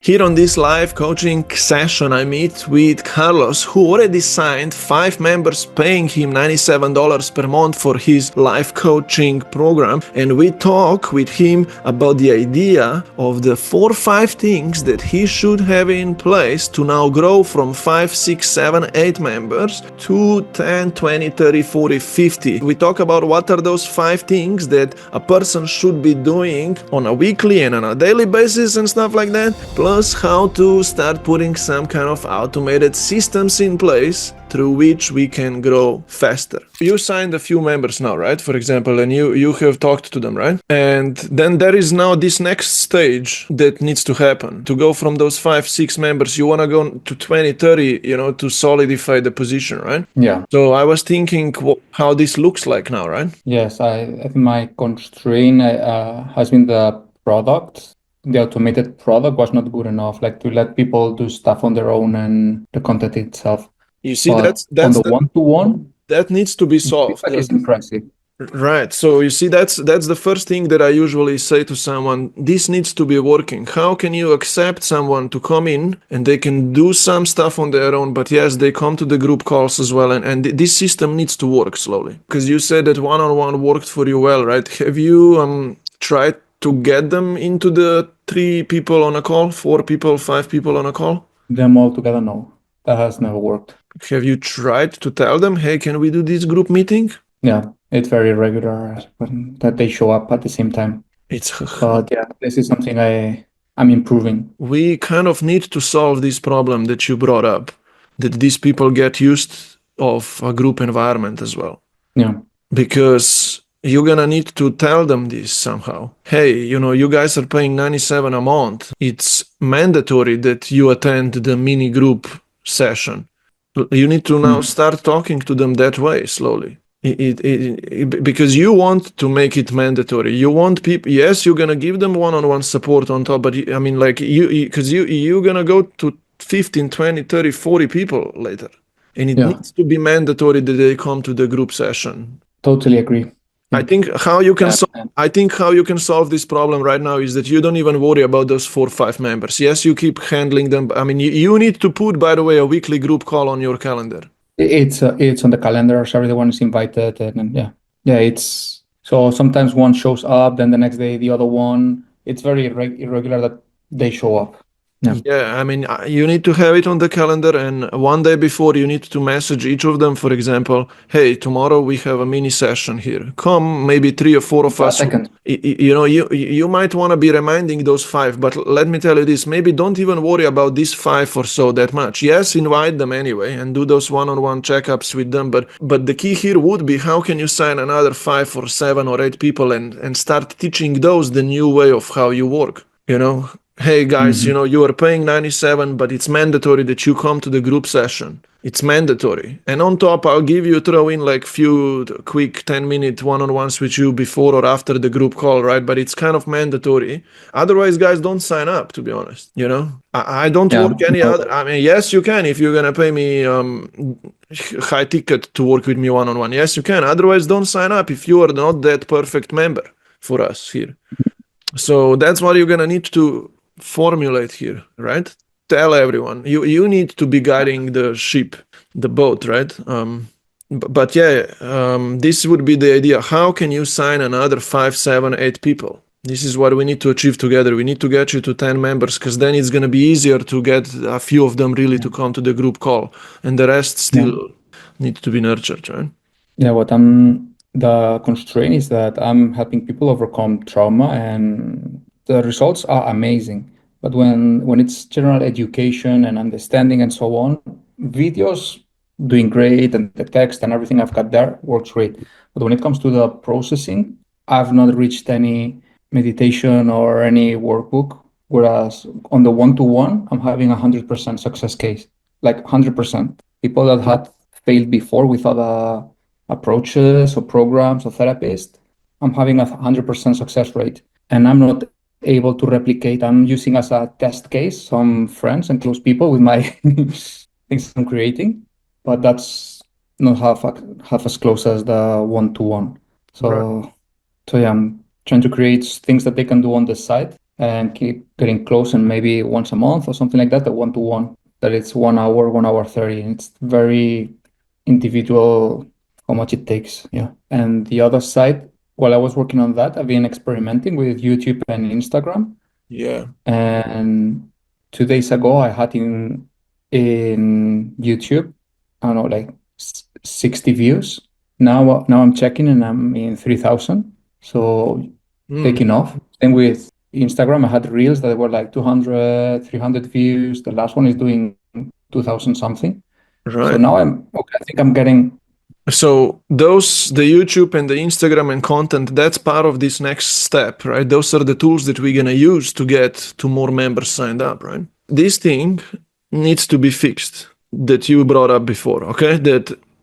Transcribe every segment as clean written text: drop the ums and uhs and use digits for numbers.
Here on this live coaching session, I meet with Carlos, who already signed 5 members paying him $97 per month for his live coaching program. And we talk with him about the idea of the 4 or 5 things that he should have in place to now grow from 5, 6, 7, 8 members to 10, 20, 30, 40, 50. We talk about what are those 5 things that a person should be doing on a weekly and on a daily basis and stuff like that. Plus how to start putting some kind of automated systems in place through which we can grow faster. You signed a few members now, right? For example, and you have talked to them, right? And then there is now this next stage that needs to happen. To go from those 5, 6 members, you want to go to 20, 30, to solidify the position, right? Yeah. So I was thinking how this looks like now, right? Yes, I think my constraint has been the product. The automated product was not good enough, like to let people do stuff on their own and the content itself. You see, But on the one-to-one, that needs to be solved. feedback is impressive. Right. So you see, that's the first thing that I usually say to someone. This needs to be working. How can you accept someone to come in and they can do some stuff on their own, but yes, they come to the group calls as well, and this system needs to work slowly. Because you said that one-on-one worked for you well, right? Have you tried to get them into the 3 people on a call, 4 people, 5 people on a call? Them all together, no. That has never worked. Have you tried to tell them, hey, can we do this group meeting? Yeah, it's very regular that they show up at the same time. But yeah, this is something I'm improving. We kind of need to solve this problem that you brought up, that these people get used of a group environment as well. Yeah. Because you're gonna need to tell them this somehow. Hey, you guys are paying $97 a month. It's mandatory that you attend the mini group session. You need to now start talking to them that way slowly. Because you want to make it mandatory. You want people, yes, you're gonna give them one-on-one support on top, but because you're gonna go to 15, 20, 30, 40 people later. And it needs to be mandatory that they come to the group session. Totally agree. I think how you can solve this problem right now is that you don't even worry about those 4 or 5 members. Yes, you keep handling them. I mean, you need to put, by the way, a weekly group call on your calendar. It's on the calendar, so everyone is invited, and it's so sometimes one shows up, then the next day the other one. It's very irregular that they show up. Yeah, I mean, you need to have it on the calendar, and one day before you need to message each of them, for example, hey, tomorrow we have a mini session here. Come, maybe 3 or 4 of us. You might want to be reminding those 5, but let me tell you this, maybe don't even worry about these 5 or so that much. Yes, invite them anyway and do those one-on-one checkups with them, but the key here would be how can you sign another 5 or 7 or 8 people and start teaching those the new way of how you work, Hey guys, you are paying $97, but it's mandatory that you come to the group session. It's mandatory. And on top, I'll throw in like few quick 10-minute one-on-ones with you before or after the group call, right? But it's kind of mandatory. Otherwise, guys, don't sign up, to be honest. I don't work any other. I mean, yes, you can if you're going to pay me high ticket to work with me one-on-one. Yes, you can. Otherwise, don't sign up if you are not that perfect member for us here. So that's what you're going to need to formulate here, right? Tell everyone you need to be guiding the ship, the boat, right? This would be the idea. How can you sign another 5, 7, 8 people? This is what we need to achieve together. We need to get you to 10 members, because then it's going to be easier to get a few of them really to come to the group call, and the rest still need to be nurtured, right? Yeah, the constraint is that I'm helping people overcome trauma, and the results are amazing. But when it's general education and understanding and so on, videos doing great, and the text and everything I've got there works great. But when it comes to the processing, I've not reached any meditation or any workbook. Whereas on the one-to-one, I'm having 100% success case, like 100%. People that had failed before with other approaches or programs or therapists, I'm having 100% success rate. And I'm not able to replicate. I'm using as a test case some friends and close people with my things I'm creating, but that's not half as close as the one-to-one. So yeah, I'm trying to create things that they can do on the side and keep getting close, and maybe once a month or something like that, a one-to-one, that it's 1 hour, 1 hour 30. And it's very individual how much it takes. Yeah. And the other side, while I was working on that, I've been experimenting with YouTube and Instagram. Yeah. And 2 days ago, I had in YouTube, I don't know, like 60 views. Now I'm checking and I'm in 3,000. So taking off. Then with Instagram, I had reels that were like 200, 300 views. The last one is doing 2,000 something. Right. So now I think I'm getting. So the YouTube and the Instagram and content, that's part of this next step, right? Those are the tools that we're gonna use to get to more members signed up, right? This thing needs to be fixed that you brought up before, okay?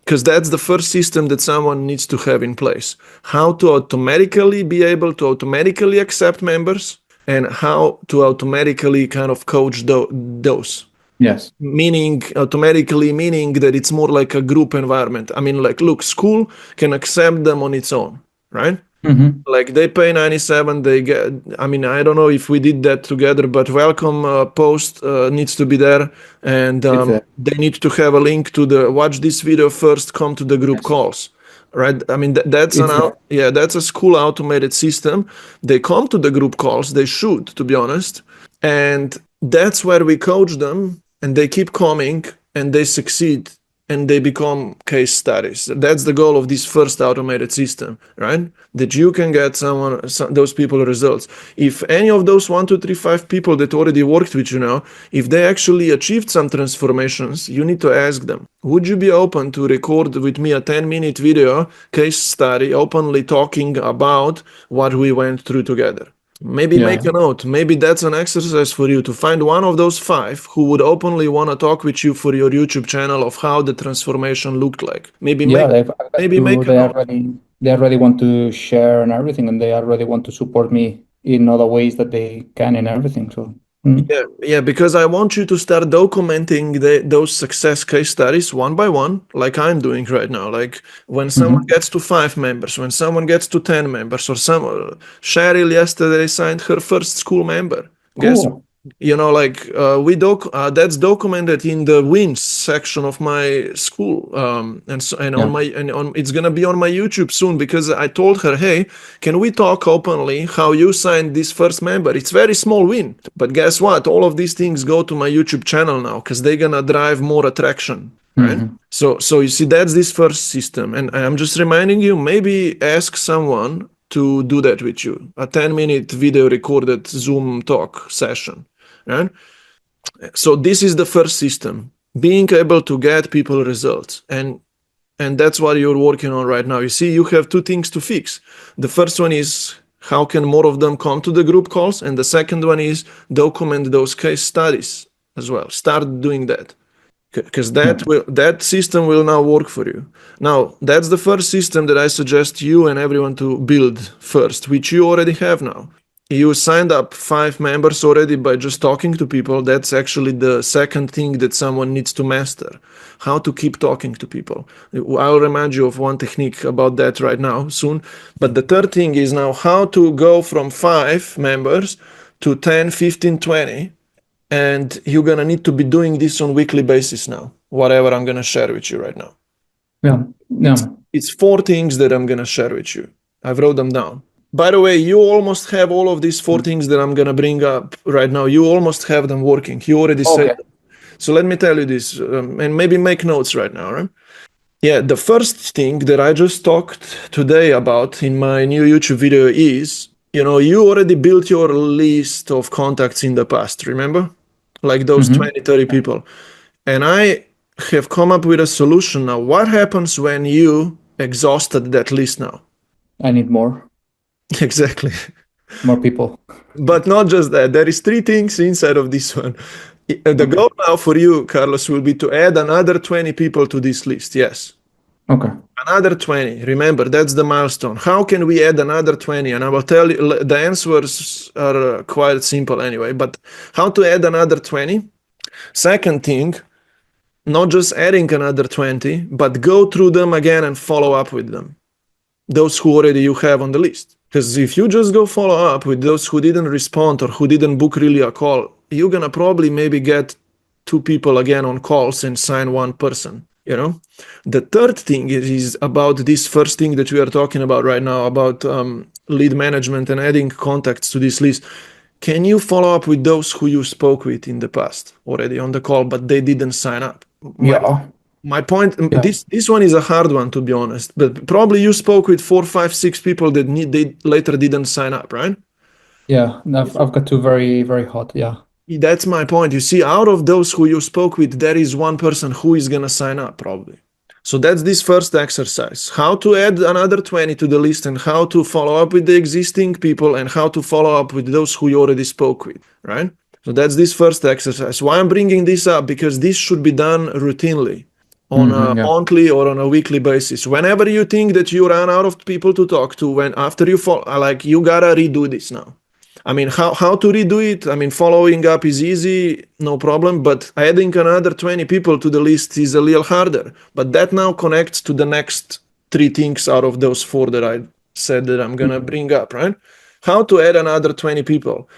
Because that's the first system that someone needs to have in place. How to automatically be able to automatically accept members and how to automatically kind of coach those. Yes. Meaning that it's more like a group environment. I mean, like, look, school can accept them on its own, right? Mm-hmm. Like they pay 97, they get, I mean, I don't know if we did that together, but welcome post needs to be there. And they need to have a link to the watch this video first, come to the group calls, right? I mean, that's a school automated system. They come to the group calls, they should, to be honest. And that's where we coach them and they keep coming and they succeed and they become case studies. That's the goal of this first automated system, right? That you can get those people results. If any of those 1, 2, 3, 5 people that already worked with you now, if they actually achieved some transformations, you need to ask them, would you be open to record with me a 10-minute video case study, openly talking about what we went through together? Maybe make a note. Maybe that's an exercise for you to find one of those 5 who would openly want to talk with you for your YouTube channel of how the transformation looked like. They already want to share and everything, and they already want to support me in other ways that they can and everything. So yeah, because I want you to start documenting those success case studies one by one, like I'm doing right now. Like when someone gets to 5 members, when someone gets to 10 members, or Cheryl yesterday signed her first school member. Guess that's documented in the wins section of my school, it's gonna be on my YouTube soon because I told her, hey, can we talk openly how you signed this first member? It's very small win, but guess what? All of these things go to my YouTube channel now because they're gonna drive more attraction. Right? So you see, that's this first system, and I'm just reminding you, maybe ask someone to do that with you, a 10-minute video recorded Zoom talk session. Right? So this is the first system, being able to get people results. And that's what you're working on right now. You see, you have 2 things to fix. The first one is how can more of them come to the group calls? And the second one is document those case studies as well. Start doing that. Because that system will now work for you. Now, that's the first system that I suggest you and everyone to build first, which you already have now. You signed up 5 members already by just talking to people. That's actually the second thing that someone needs to master, how to keep talking to people. I'll remind you of one technique about that right now soon. But the third thing is now how to go from 5 members to 10, 15, 20. And you're going to need to be doing this on a weekly basis now, whatever I'm going to share with you right now. It's 4 things that I'm going to share with you. I've wrote them down. By the way, you almost have all of these 4 things that I'm going to bring up right now. You almost have them working. You already said them. So let me tell you this, and maybe make notes right now, right? Yeah, the first thing that I just talked today about in my new YouTube video is, you already built your list of contacts in the past, remember? Like those 20, 30 people. And I have come up with a solution now. What happens when you exhausted that list now? I need more. Exactly. More people. But not just that. There is 3 things inside of this one. The goal now for you, Carlos, will be to add another 20 people to this list. Yes. Okay. Another 20. Remember, that's the milestone. How can we add another 20? And I will tell you, the answers are quite simple anyway, but how to add another 20? Second thing, not just adding another 20, but go through them again and follow up with them. Those who already you have on the list. Because if you just go follow up with those who didn't respond or who didn't book really a call, you're gonna probably maybe get 2 people again on calls and sign 1 person. The third thing is about this first thing that we are talking about right now, about lead management and adding contacts to this list. Can you follow up with those who you spoke with in the past already on the call, but they didn't sign up? My point, this one is a hard one, to be honest, but probably you spoke with 4, 5, 6 people that they later didn't sign up, right? Yeah, I've got 2 very, very hot. Yeah. That's my point. You see, out of those who you spoke with, there is 1 person who is going to sign up probably. So that's this first exercise, how to add another 20 to the list and how to follow up with the existing people and how to follow up with those who you already spoke with, right? So that's this first exercise. Why I'm bringing this up? Because this should be done routinely on a monthly or on a weekly basis. Whenever you think that you run out of people to talk to, after you you gotta redo this now. I mean, how to redo it? I mean, following up is easy, no problem, but adding another 20 people to the list is a little harder. But that now connects to the next 3 things out of those 4 that I said that I'm gonna bring up, right? How to add another 20 people?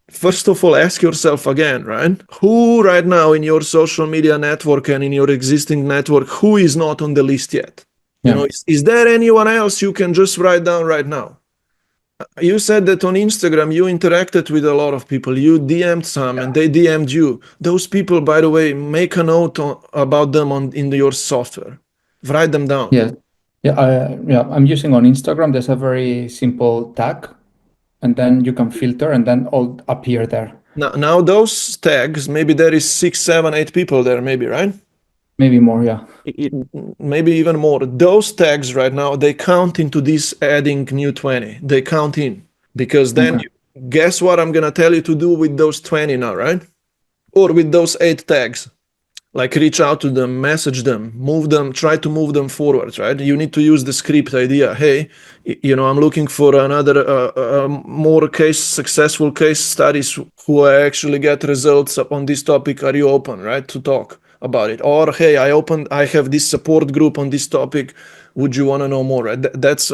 First of all, ask yourself again, right? Who right now in your social media network and in your existing network, who is not on the list yet? Is there anyone else you can just write down right now? You said that on Instagram you interacted with a lot of people. You DM'd some and they DM'd you. Those people, by the way, make a note about them in your software. Write them down. I'm using on Instagram. There's a very simple tag, and then you can filter, and then all appear there. Now those tags, maybe there is 6, 7, 8 people there, maybe, right? Maybe more, yeah. Maybe even more. Those tags right now, they count into this adding new 20. They count in. Because then, guess what I'm going to tell you to do with those 20 now, right? Or with those 8 tags. Like reach out to them, message them, move them, try to move them forward, right? You need to use the script idea. Hey, I'm looking for another more successful case studies who actually get results on this topic. Are you open, right, to talk about it? Or hey, I have this support group on this topic. Would you want to know more? Right? That's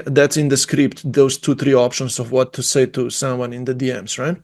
that's in the script. Those 2, 3 options of what to say to someone in the DMs, right?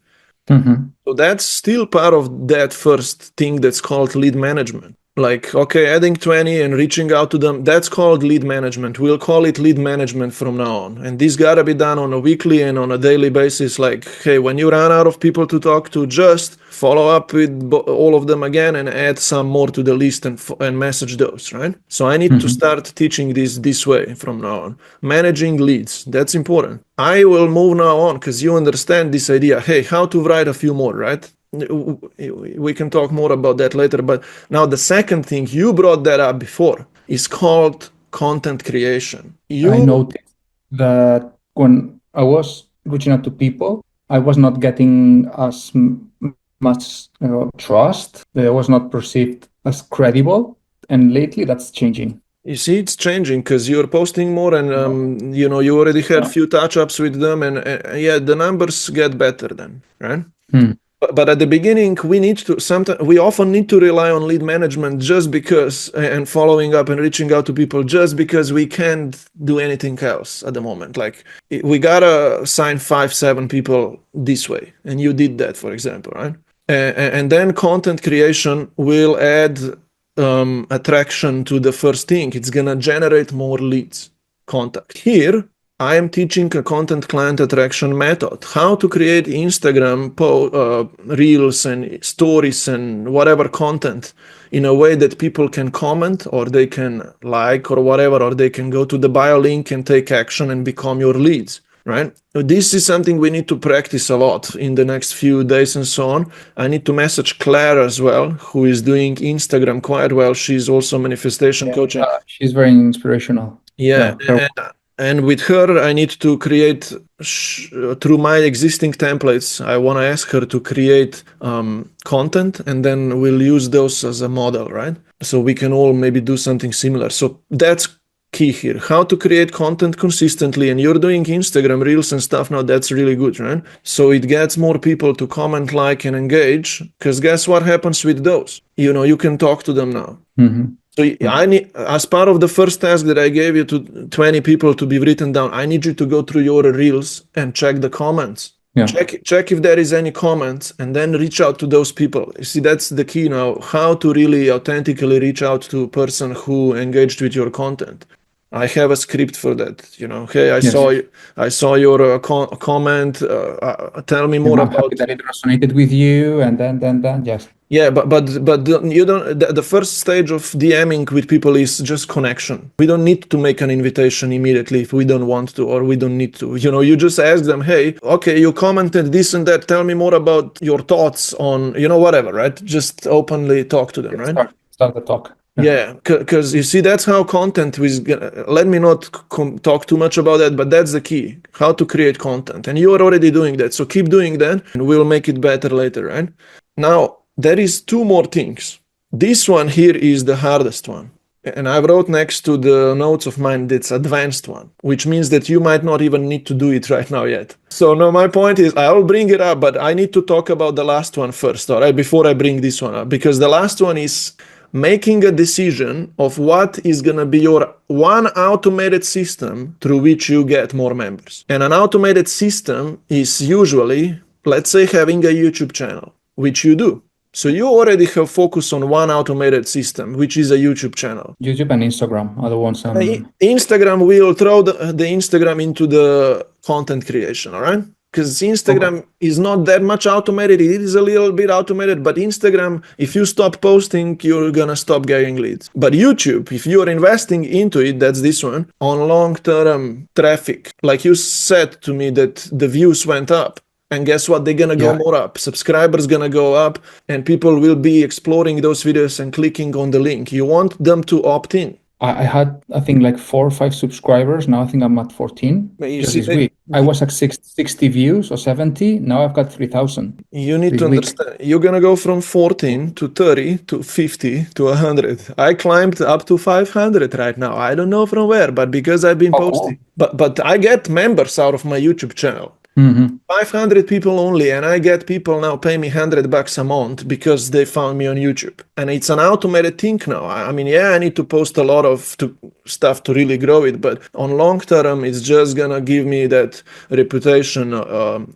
So that's still part of that first thing that's called lead management. Like, okay, adding 20 and reaching out to them, that's called lead management. We'll call it lead management from now on. And this got to be done on a weekly and on a daily basis. Like, hey, when you run out of people to talk to, just follow up with all of them again and add some more to the list and message those, right? So I need to start teaching this way from now on. Managing leads, that's important. I will move now on because you understand this idea. Hey, how to write a few more, right? We can talk more about that later. But now the second thing, you brought that up before, is called content creation. I noticed that when I was reaching out to people, I was not getting as much trust. I was not perceived as credible. And lately that's changing. You see, it's changing because you're posting more and, you already had a few touch-ups with them. And the numbers get better then, right? But at the beginning, we often need to rely on lead management just because, and following up and reaching out to people just because we can't do anything else at the moment. Like we gotta sign 5, 7 people this way. And you did that, for example, right? And then content creation will add attraction to the first thing. It's gonna generate more leads. Contact. Here, I am teaching a content client attraction method, how to create Instagram reels and stories and whatever content in a way that people can comment or they can like or whatever, or they can go to the bio link and take action and become your leads, right? This is something we need to practice a lot in the next few days and so on. I need to message Claire as well, who is doing Instagram quite well. She's also manifestation coaching. She's very inspirational. And with her, I need to create, through my existing templates, I want to ask her to create content, and then we'll use those as a model, right? So we can all maybe do something similar. So that's key here. How to create content consistently, and you're doing Instagram Reels and stuff now, that's really good, right? So it gets more people to comment, like, and engage, because guess what happens with those? You can talk to them now. So I need, as part of the first task that I gave you to 20 people to be written down, I need you to go through your reels and check the comments. Yeah. Check if there is any comments and then reach out to those people. You see, that's the key now, how to really authentically reach out to a person who engaged with your content. I have a script for that. Hey, I saw your comment. Tell me more I'm about happy that it resonated with you, and then yes. Yeah, but you don't. The first stage of DMing with people is just connection. We don't need to make an invitation immediately if we don't want to, or we don't need to. You just ask them, hey, okay, you commented this and that. Tell me more about your thoughts on, whatever, right? Just openly talk to them, right? Start the talk. Yeah, because you see, that's how content is. Let me not talk too much about that, but that's the key, how to create content. And you are already doing that, so keep doing that, and we'll make it better later, right? Now, there is two more things. This one here is the hardest one. And I wrote next to the notes of mine, that's advanced one, which means that you might not even need to do it right now yet. So no, my point is I will bring it up, but I need to talk about the last one first, all right, before I bring this one up, because the last one is making a decision of what is going to be your one automated system through which you get more members. And an automated system is usually, let's say, having a YouTube channel, which you do. So you already have focus on one automated system, which is a YouTube channel. YouTube and Instagram are the ones. Instagram, we'll throw the Instagram into the content creation, all right? Because Instagram is not that much automated. It is a little bit automated, but Instagram, if you stop posting, you're going to stop getting leads. But YouTube, if you're investing into it, that's this one, on long-term traffic, like you said to me that the views went up. And guess what? They're going to go more up. Subscribers going to go up, and people will be exploring those videos and clicking on the link. You want them to opt in. I had, I think, like 4 or 5 subscribers. Now I think I'm at 14 just this week. I was at 60 views or 70. Now I've got 3,000. You need to understand. You're going to go from 14 to 30 to 50 to 100. I climbed up to 500 right now. I don't know from where, but because I've been posting. But I get members out of my YouTube channel. 500 people only, and I get people now pay me $100 a month because they found me on YouTube. And it's an automated thing now. I mean, I need to post a lot of stuff to really grow it, but on long term, it's just gonna give me that reputation,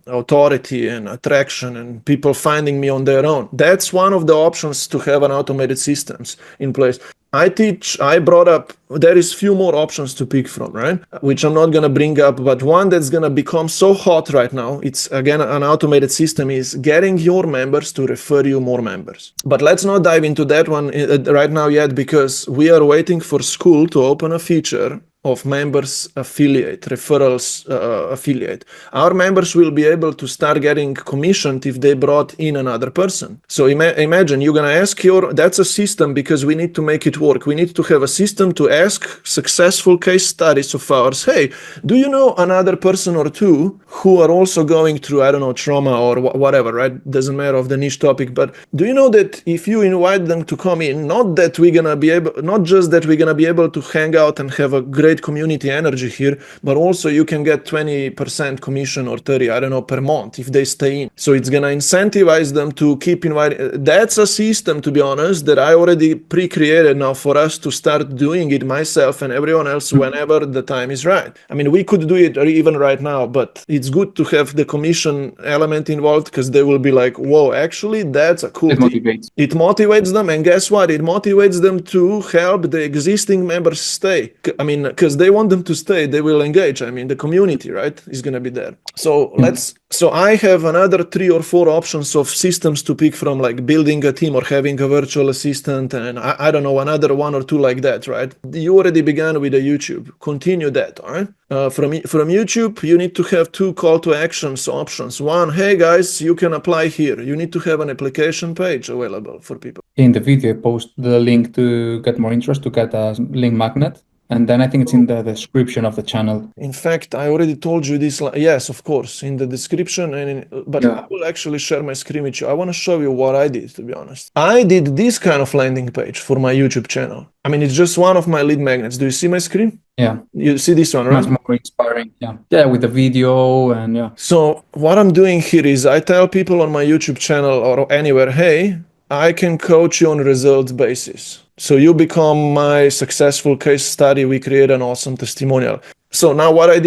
authority, and attraction, and people finding me on their own. That's one of the options to have an automated systems in place. I brought up, there is few more options to pick from, right? Which I'm not going to bring up, but one that's going to become so hot right now, it's again an automated system, is getting your members to refer you more members. But let's not dive into that one right now yet, because we are waiting for School to open a feature of members affiliate, referrals affiliate. Our members will be able to start getting commissioned if they brought in another person. So imagine you're going to ask that's a system, because we need to make it work. We need to have a system to ask successful case studies of ours. Hey, do you know another person or two who are also going through, I don't know, trauma or whatever, right? Doesn't matter of the niche topic, but do you know that if you invite them to come in, not just that we're going to be able to hang out and have a great community energy here, but also you can get 20% commission or 30, I don't know, per month if they stay in. So it's gonna incentivize them to keep inviting. That's a system, to be honest, that I already pre-created now for us to start doing it myself and everyone else whenever the time is right. I mean, we could do it even right now, but it's good to have the commission element involved, because they will be like, whoa, actually that's a cool thing. It motivates them, and guess what? It motivates them to help the existing members stay. I mean, because they want them to stay, they will engage. I mean, the community, right, is going to be there. So so I have another 3 or 4 options of systems to pick from, like building a team or having a virtual assistant, and I don't know, another 1 or 2 like that, right? You already began with a YouTube. Continue that, all right? From YouTube, you need to have 2 call to actions options. One, hey guys, you can apply here. You need to have an application page available for people. In the video, post the link to get more interest, to get a link magnet. And then I think it's in the description of the channel. In fact, I already told you this. Yes, of course, in the description. But I will actually share my screen with you. I want to show you what I did, to be honest. I did this kind of landing page for my YouTube channel. I mean, it's just one of my lead magnets. Do you see my screen? Yeah. You see this one, right? Much more inspiring. Yeah. Yeah, with the video and yeah. So what I'm doing here is I tell people on my YouTube channel or anywhere, hey, I can coach you on results basis. So you become my successful case study. We create an awesome testimonial. So now why I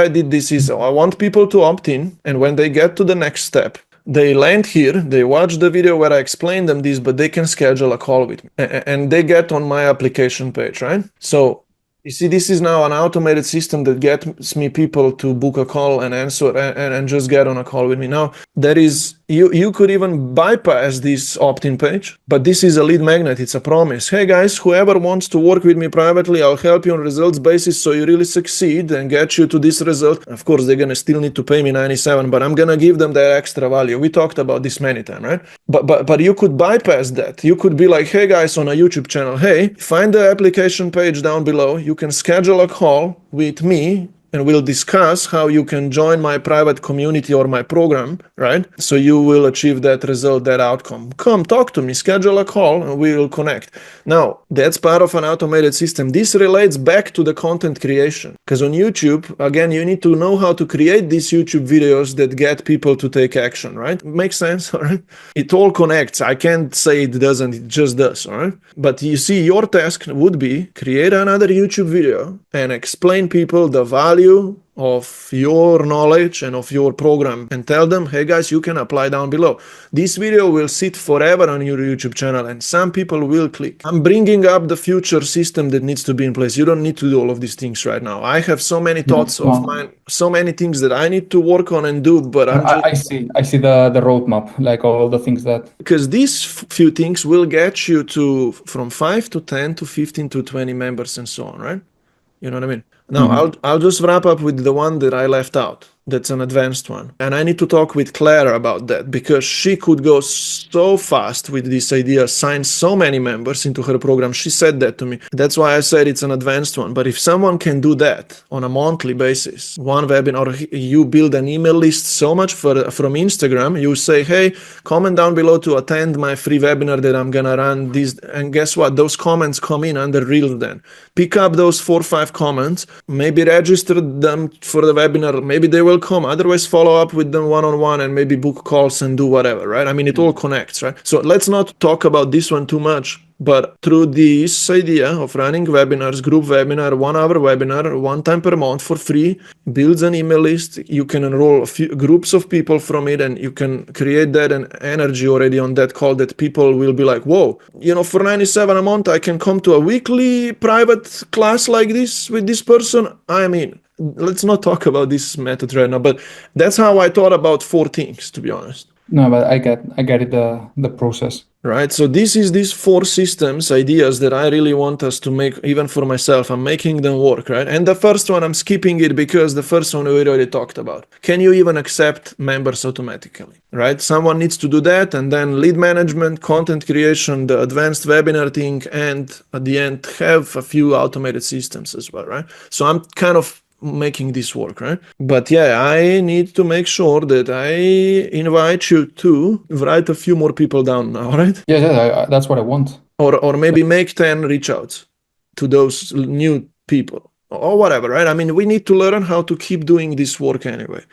did this is I want people to opt in, and when they get to the next step, they land here, they watch the video where I explain them this, but they can schedule a call with me and they get on my application page, right? So you see, this is now an automated system that gets me people to book a call and answer and just get on a call with me. Now, there is, you could even bypass this opt-in page, but this is a lead magnet. It's a promise. Hey guys, whoever wants to work with me privately, I'll help you on results basis so you really succeed and get you to this result. Of course, they're going to still need to pay me 97, but I'm going to give them that extra value. We talked about this many times, right? But you could bypass that. You could be like, hey guys, on a YouTube channel, hey, find the application page down below. You can schedule a call with me and we'll discuss how you can join my private community or my program, right? So you will achieve that result, that outcome. Come talk to me, schedule a call, and we will connect. Now, that's part of an automated system. This relates back to the content creation. Because on YouTube, again, you need to know how to create these YouTube videos that get people to take action, right? Makes sense, all right? It all connects. I can't say it doesn't, it just does, all right? But you see, your task would be create another YouTube video and explain people the value of your knowledge and of your program and tell them, hey guys, you can apply down below. This video will sit forever on your YouTube channel and some people will click. I'm bringing up the future system that needs to be in place. You don't need to do all of these things right now. I have so many thoughts of mine, so many things that I need to work on and do, but I see the roadmap, like all the things that, because these few things will get you to from 5 to 10 to 15 to 20 members and so on, right? You know what I mean? Now, I'll just wrap up with the one that I left out. That's an advanced one. And I need to talk with Claire about that because she could go so fast with this idea, sign so many members into her program. She said that to me. That's why I said it's an advanced one. But if someone can do that on a monthly basis, one webinar, or you build an email list so much from Instagram, you say, hey, comment down below to attend my free webinar that I'm going to run this. And guess what? Those comments come in under Reels then. Pick up those 4 or 5 comments, maybe register them for the webinar. Maybe they will come. Otherwise, follow up with them one-on-one and maybe book calls and do whatever, right? I mean, it all connects, right? So let's not talk about this one too much. But through this idea of running webinars, group webinar, 1 hour webinar, 1 time per month for free, builds an email list. You can enroll a few groups of people from it and you can create that and energy already on that call that people will be like, whoa, you know, for 97 a month, I can come to a weekly private class like this with this person. I mean, let's not talk about this method right now, but that's how I thought about 4 things, to be honest. No, but I get it, the process. Right. So this is these 4 systems, ideas that I really want us to make, even for myself. I'm making them work, right? And the first one, I'm skipping it because the first one we already talked about. Can you even accept members automatically, right? Someone needs to do that. And then lead management, content creation, the advanced webinar thing, and at the end, have a few automated systems as well, right? So I'm kind of making this work, right? But yeah, I need to make sure that I invite you to write a few more people down now, right? Yeah, that's what I want. Or maybe make 10 reach outs to those new people or whatever, right? I mean, we need to learn how to keep doing this work anyway.